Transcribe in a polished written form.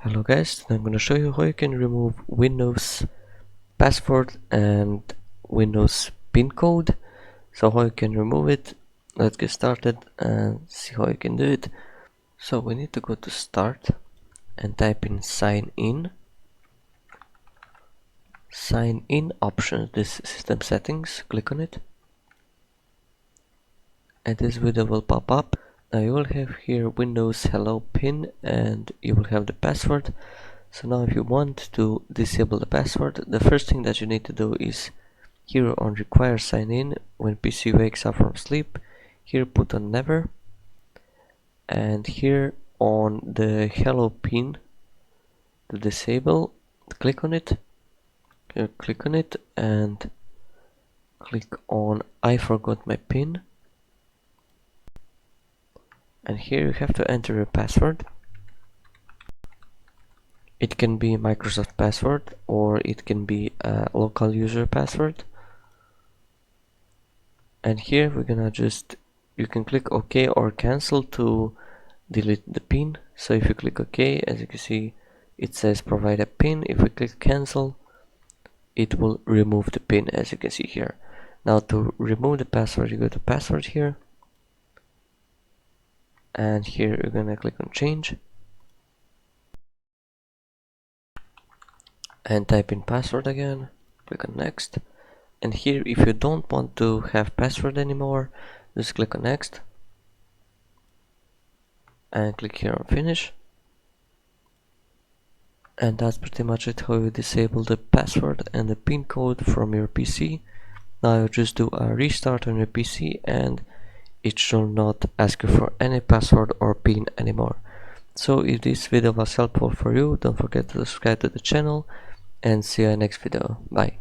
Hello guys, I'm going to show you how you can remove Windows password and Windows PIN code. So how you can remove it, let's get started and see how you can do it. So we need to go to start and type in sign in options, this system settings, click on it and this window will pop up. Now you will have here Windows hello PIN and you will have the password. So now if you want to disable the password, the first thing that you need to do is here on require sign in when PC wakes up from sleep, here put on never, and here on the hello PIN to disable, click on it, click on it and click on I forgot my PIN, and here you have to enter your password. It can be Microsoft password or it can be a local user password. And here we're gonna you can click OK or cancel to delete the PIN. So if you click OK, as you can see, it says provide a PIN. If we click cancel, it will remove the PIN, as you can see here. Now to remove the password, you go to password here, and here you're gonna click on change and type in password again, click on next, and here if you don't want to have password anymore, just click on next and click here on finish. And that's pretty much it, how you disable the password and the PIN code from your PC. Now you just do a restart on your PC and it should not ask you for any password or PIN anymore. So if this video was helpful for you, don't forget to subscribe to the channel and see you in the next video. Bye.